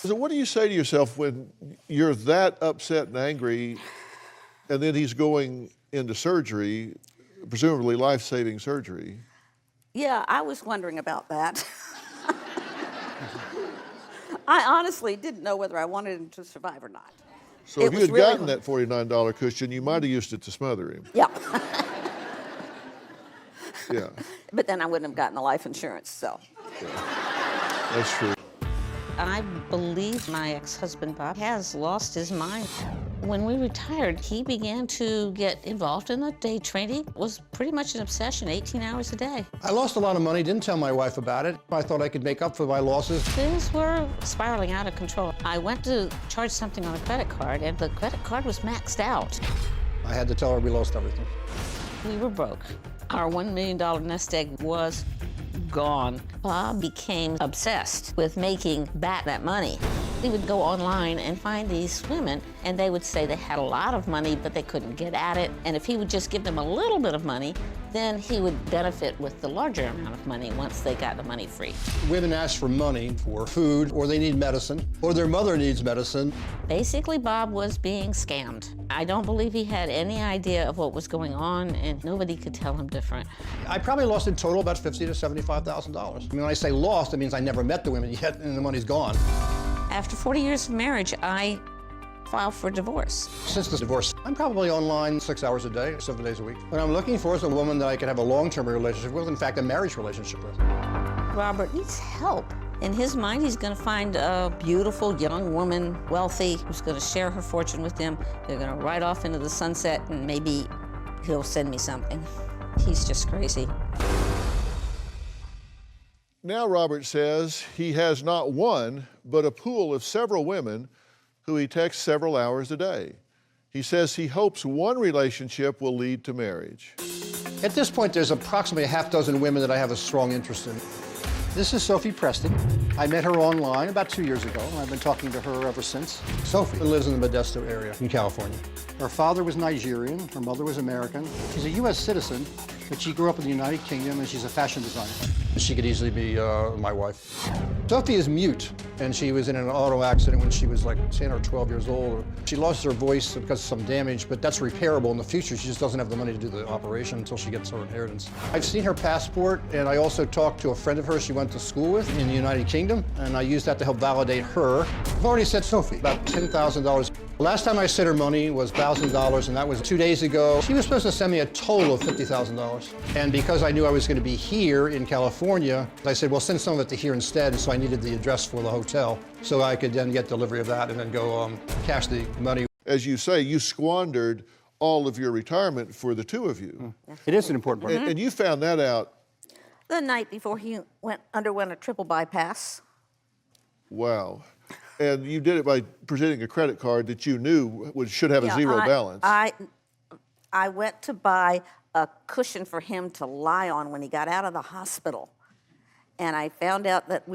So what do you say to yourself when you're that upset and angry, and then he's going into surgery, presumably life-saving surgery? Yeah, I was wondering about that. I honestly didn't know whether I wanted him to survive or not. So if you had gotten that $49 cushion, you might have used it to smother him. Yeah. Yeah. But then I wouldn't have gotten the life insurance, so. Yeah. That's true. I believe my ex-husband, Bob, has lost his mind. When we retired, he began to get involved in the day trading. It was pretty much an obsession, 18 hours a day. I lost a lot of money, didn't tell my wife about it. I thought I could make up for my losses. Things were spiraling out of control. I went to charge something on a credit card, and the credit card was maxed out. I had to tell her we lost everything. We were broke. Our $1 million nest egg was gone. Bob became obsessed with making back that money. He would go online and find these women, and they would say they had a lot of money, but they couldn't get at it. And if he would just give them a little bit of money, then he would benefit with the larger amount of money once they got the money free. Women ask for money for food, or they need medicine, or their mother needs medicine. Basically, Bob was being scammed. I don't believe he had any idea of what was going on, and nobody could tell him different. I probably lost in total about $50,000 to $75,000. I mean, when I say lost, it means I never met the women yet, and the money's gone. After 40 years of marriage, I filed for divorce. Since the divorce, I'm probably online 6 hours a day, 7 days a week. What I'm looking for is a woman that I can have a long-term relationship with, in fact, a marriage relationship with. Robert needs help. In his mind, he's going to find a beautiful young woman, wealthy, who's going to share her fortune with him. They're going to ride off into the sunset, and maybe he'll send me something. He's just crazy. Now Robert says he has not one, but a pool of several women who he texts several hours a day. He says he hopes one relationship will lead to marriage. At this point, there's approximately a half dozen women that I have a strong interest in. This is Sophie Preston. I met her online about 2 years ago, and I've been talking to her ever since. Sophie lives in the Modesto area in California. Her father was Nigerian, her mother was American. She's a US citizen, but she grew up in the United Kingdom, and she's a fashion designer. She could easily be my wife. Sophie is mute, and she was in an auto accident when she was like 10 or 12 years old. She lost her voice because of some damage, but that's repairable in the future. She just doesn't have the money to do the operation until she gets her inheritance. I've seen her passport, and I also talked to a friend of hers she went to school with in the United Kingdom, and I used that to help validate her. I've already sent Sophie about $10,000. Last time I sent her money was $1,000, and that was 2 days ago. She was supposed to send me a total of $50,000. And because I knew I was going to be here in California, I said, well, send some of it to here instead. And so I needed the address for the hotel so I could then get delivery of that and then go cash the money. As you say, you squandered all of your retirement for the two of you. It is an important part. And you found that out. The night before he underwent a triple bypass. Wow. And you did it by presenting a credit card that you knew should have a zero balance. I went to buy a cushion for him to lie on when he got out of the hospital. And I found out that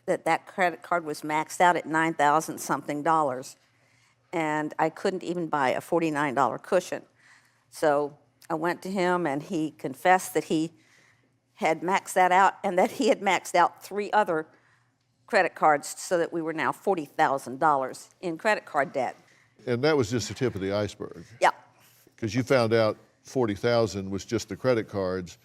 that credit card was maxed out at $9,000 something. And I couldn't even buy a $49 cushion. So I went to him, and he confessed that he had maxed that out and that he had maxed out 3 other credit cards, so that we were now $40,000 in credit card debt. And that was just the tip of the iceberg. Yeah. Because you found out $40,000 was just the credit cards.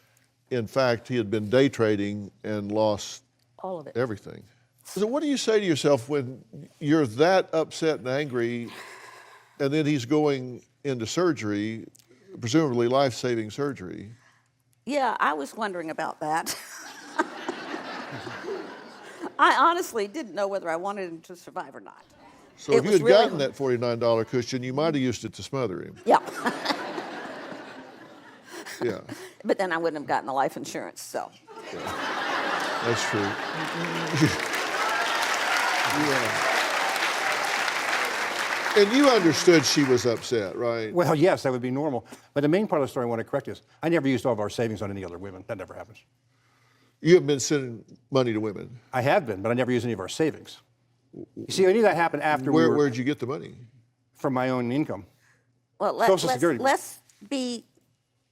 In fact, he had been day trading and lost all of it. Everything. So what do you say to yourself when you're that upset and angry, and then he's going into surgery, presumably life-saving surgery? Yeah, I was wondering about that. I honestly didn't know whether I wanted him to survive or not. So if you had gotten that $49 cushion, you might have used it to smother him. Yeah. Yeah. But then I wouldn't have gotten the life insurance, so. Yeah. That's true. Yeah. And you understood she was upset, right? Well, yes, that would be normal. But the main part of the story I want to correct is I never used all of our savings on any other women. That never happens. You have been sending money to women. I have been, but I never used any of our savings. You see, any of that happened after Where'd you get the money? From my own income. Well, let's be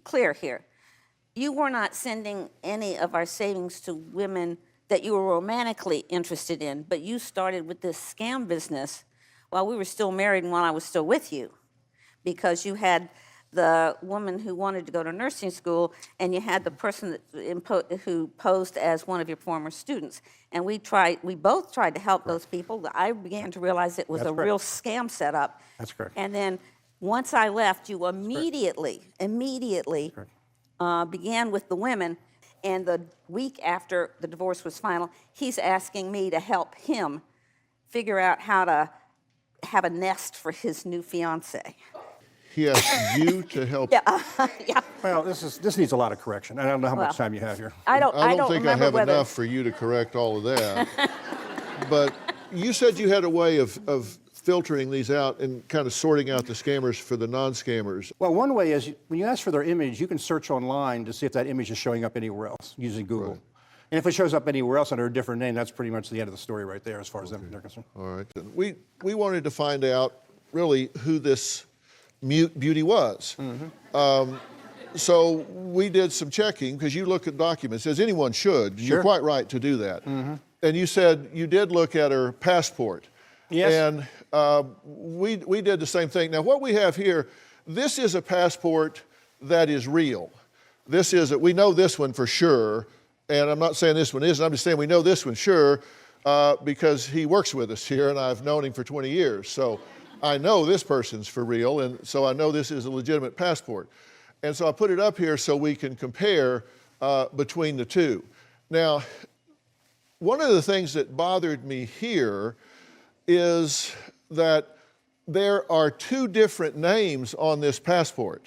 clear here. You were not sending any of our savings to women that you were romantically interested in, but you started with this scam business while we were still married and while I was still with you, because you had the woman who wanted to go to nursing school, and you had the person that who posed as one of your former students. And we both tried to help those people. I began to realize it was a real scam setup. That's correct. And then once I left, you immediately began with the women. And the week after the divorce was final, he's asking me to help him figure out how to have a nest for his new fiance. He asked you to help. Yeah. Well, this needs a lot of correction. I don't know how much time you have here. I don't think I have whether... enough for you to correct all of that. But you said you had a way of filtering these out and kind of sorting out the scammers for the non-scammers. Well, one way is when you ask for their image, you can search online to see if that image is showing up anywhere else using Google. Right. And if it shows up anywhere else under a different name, that's pretty much the end of the story right there as far as they're concerned. All right. We wanted to find out really who this mute beauty was. So we did some checking because you look at documents, as anyone should. You're quite right to do that. And you said you did look at her passport. Yes. And we did the same thing. Now, what we have here, this is a passport that is real. We know this one for sure, and I'm not saying this one isn't. I'm just saying we know this one sure because he works with us here, and I've known him for 20 years. So I know this person's for real, and so I know this is a legitimate passport. And so I put it up here so we can compare between the two. Now, one of the things that bothered me here is that there are two different names on this passport.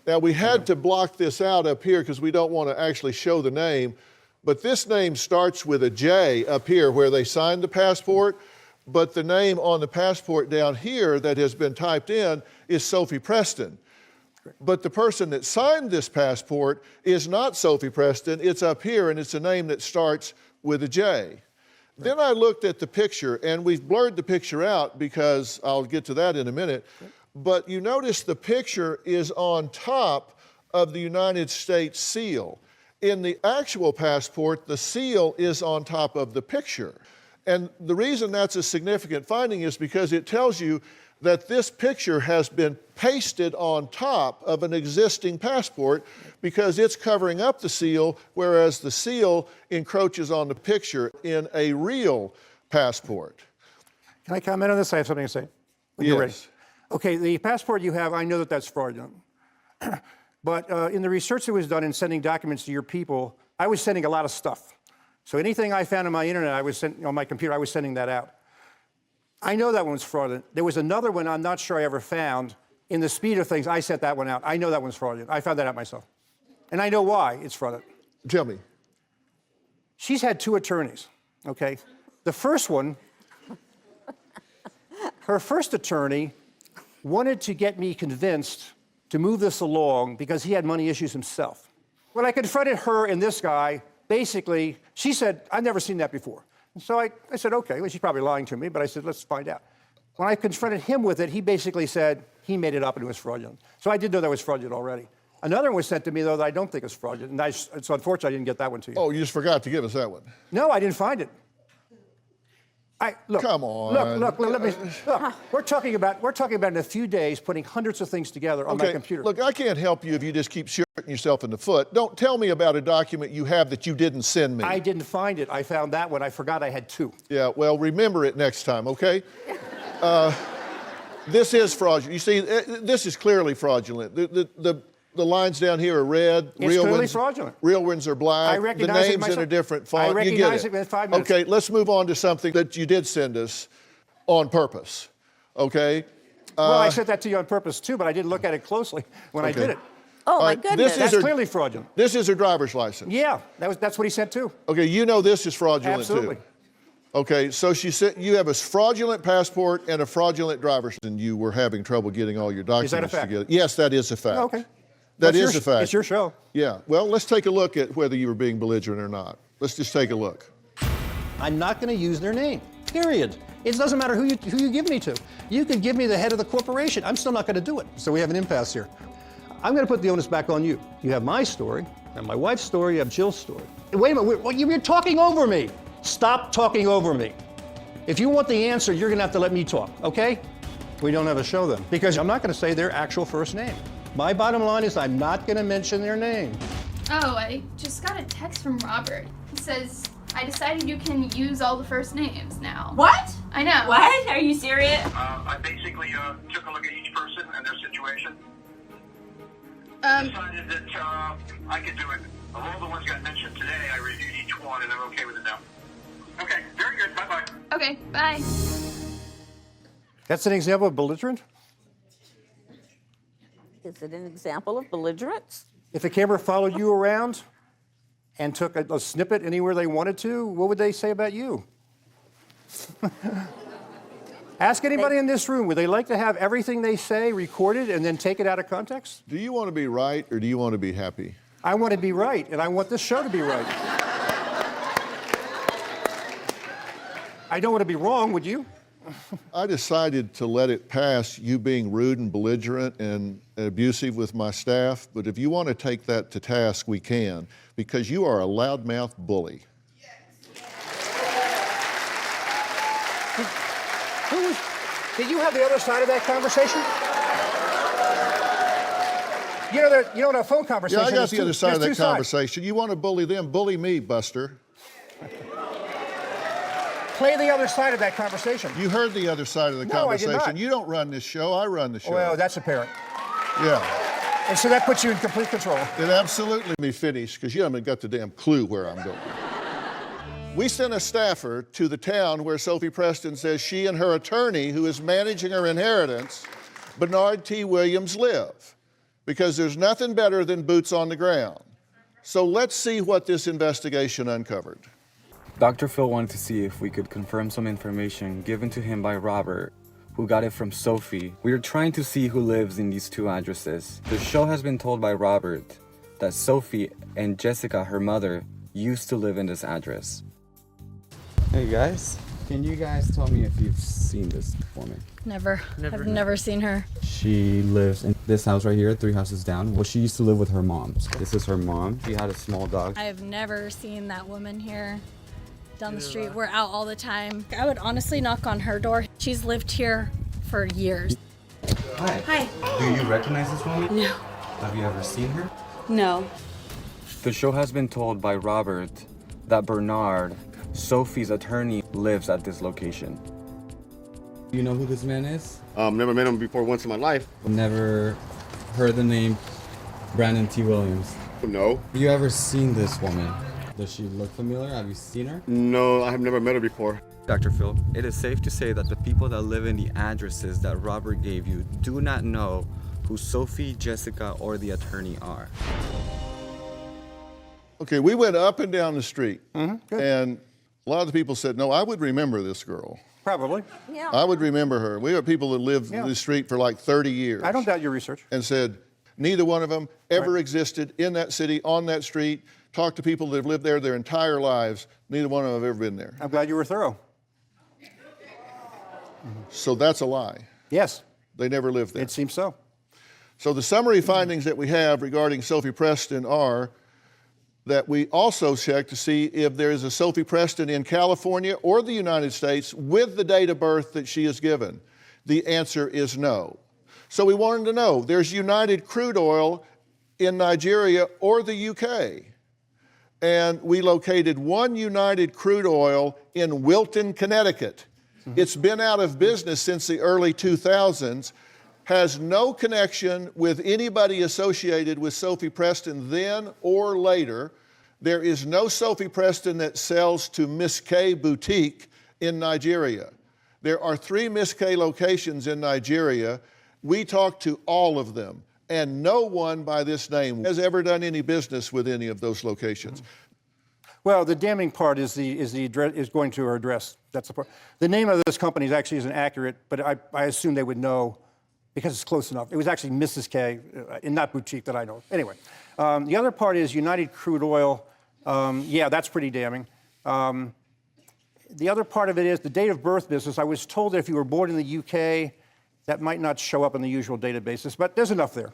Now, we had to block this out up here because we don't want to actually show the name, but this name starts with a J up here where they signed the passport, but the name on the passport down here that has been typed in is Sophie Preston. But the person that signed this passport is not Sophie Preston. It's up here, and it's a name that starts with a J. Then I looked at the picture, and we've blurred the picture out because I'll get to that in a minute. But you notice the picture is on top of the United States seal. In the actual passport, the seal is on top of the picture. And the reason that's a significant finding is because it tells you that this picture has been pasted on top of an existing passport because it's covering up the seal, whereas the seal encroaches on the picture in a real passport. Can I comment on this? I have something to say. When you're ready. Yes. Okay, the passport you have, I know that that's fraudulent. But in the research that was done in sending documents to your people, I was sending a lot of stuff. So anything I found on my internet, on my computer, I was sending that out. I know that one was fraudulent. There was another one I'm not sure I ever found. In the speed of things, I sent that one out. I know that one's fraudulent. I found that out myself. And I know why it's fraudulent. Tell me. She's had 2 attorneys, okay? The first one, her first attorney wanted to get me convinced to move this along because he had money issues himself. When I confronted her and this guy, basically, she said, I've never seen that before. And so I said, okay, well, she's probably lying to me, but I said, let's find out. When I confronted him with it, he basically said he made it up and it was fraudulent. So I did know that was fraudulent already. Another one was sent to me, though, that I don't think is fraudulent. And so unfortunately, I didn't get that one to you. Oh, you just forgot to give us that one. No, I didn't find it. Look, come on. Look, we're talking about in a few days putting hundreds of things together on my computer. Look, I can't help you if you just keep shooting yourself in the foot. Don't tell me about a document you have that you didn't send me. I didn't find it. I found that one. I forgot I had 2. Yeah, well, remember it next time, okay? This is fraudulent. You see, this is clearly fraudulent. The lines down here are red. It's clearly fraudulent. Real ones are black. I recognize the name's in a different font. I recognize it in 5 minutes. Okay, let's move on to something that you did send us on purpose, okay? Well, I sent that to you on purpose, too, but I didn't look at it closely when I did it. Oh, my goodness. That's clearly fraudulent. This is her driver's license. Yeah, that's what he sent, too. Okay, you know this is fraudulent, Absolutely. too. Okay, so she said you have a fraudulent passport and a fraudulent driver's, and you were having trouble getting all your documents Is that a fact? together. Yes, that is a fact. Okay. That is a fact. It's your show. Yeah. Well, let's take a look at whether you were being belligerent or not. Let's just take a look. I'm not going to use their name, period. It doesn't matter who you give me to. You could give me the head of the corporation. I'm still not going to do it. So we have an impasse here. I'm going to put the onus back on you. You have my story, and my wife's story, you have Jill's story. Wait a minute, you're talking over me. Stop talking over me. If you want the answer, you're gonna have to let me talk, okay? We don't have a show then, because I'm not gonna say their actual first name. My bottom line is I'm not gonna mention their name. Oh, I just got a text from Robert. He says, I decided you can use all the first names now. What? I know. What? Are you serious? I basically took a look at each person and their situation. Decided that I could do it. Of all the ones that got mentioned today, I reviewed each one and I'm okay with it now. Okay, very good. Bye-bye. Okay, bye. That's an example of belligerent? Is it an example of belligerence? If a camera followed you around and took a snippet anywhere they wanted to, what would they say about you? Ask anybody in this room, would they like to have everything they say recorded and then take it out of context? Do you want to be right or do you want to be happy? I want to be right, and I want this show to be right. I don't want to be wrong, would you? I decided to let it pass, you being rude and belligerent and abusive with my staff, but if you want to take that to task, we can, because you are a loudmouth bully. Did you have the other side of that conversation? You know, in a phone conversation, Yeah, I got the other side of there's that two conversation. You want to bully them, bully me, Buster. Play the other side of that conversation. You heard the other side of the No, I did conversation. not. You don't run this show, I run the show. Well, that's apparent. Yeah, And so that puts you in complete control. it absolutely be finished, because you haven't got the damn clue where I'm going. We sent a staffer to the town where Sophie Preston says she and her attorney, who is managing her inheritance, Bernard T. Williams, live, because there's nothing better than boots on the ground. So let's see what this investigation uncovered. Dr. Phil wanted to see if we could confirm some information given to him by Robert, who got it from Sophie. We are trying to see who lives in these two addresses. The show has been told by Robert that Sophie and Jessica, her mother, used to live in this address. Hey guys, can you guys tell me if you've seen this woman? Never. I've never seen her. She lives in this house right here, 3 houses down. Well, she used to live with her mom. This is her mom. She had a small dog. I have never seen that woman here down the street. We're out all the time. I would honestly knock on her door. She's lived here for years. Hi. Hi. Do you recognize this woman? No. Have you ever seen her? No. The show has been told by Robert that Bernard, Sophie's attorney, lives at this location. You know who this man is? Never met him before once in my life. Never heard the name Brandon T. Williams. No. Have you ever seen this woman? Does she look familiar? Have you seen her? No, I have never met her before. Dr. Phil, it is safe to say that the people that live in the addresses that Robert gave you do not know who Sophie, Jessica, or the attorney are. Okay, we went up and down the street, and a lot of the people said, no, I would remember this girl. Probably. Yeah. I would remember her. We have people that lived Yeah. the street for like 30 years. I don't doubt your research. And said, neither one of them ever existed in that city, on that street. Talked to people that have lived there their entire lives. Neither one of them have ever been there. I'm glad you were thorough. So that's a lie. Yes, They never lived there. it seems so. So the summary findings that we have regarding Sophie Preston are that we also check to see if there is a Sophie Preston in California or the United States with the date of birth that she is given. The answer is no. So we wanted to know, there's United Crude Oil in Nigeria or the UK. And we located one United Crude Oil in Wilton, Connecticut. It's been out of business since the early 2000s, has no connection with anybody associated with Sophie Preston then or later. There is no Sophie Preston that sells to Miss K Boutique in Nigeria. There are 3 Miss K locations in Nigeria. We talked to all of them, and no one by this name has ever done any business with any of those locations. Well, the damning part is going to her address. That's the part. The name of this company actually isn't accurate, but I assume they would know because it's close enough. It was actually Mrs. K, and not Boutique that I know. Anyway, the other part is United Crude Oil. Yeah, that's pretty damning. The other part of it is the date of birth business. I was told that if you were born in the UK, that might not show up in the usual databases, but there's enough there.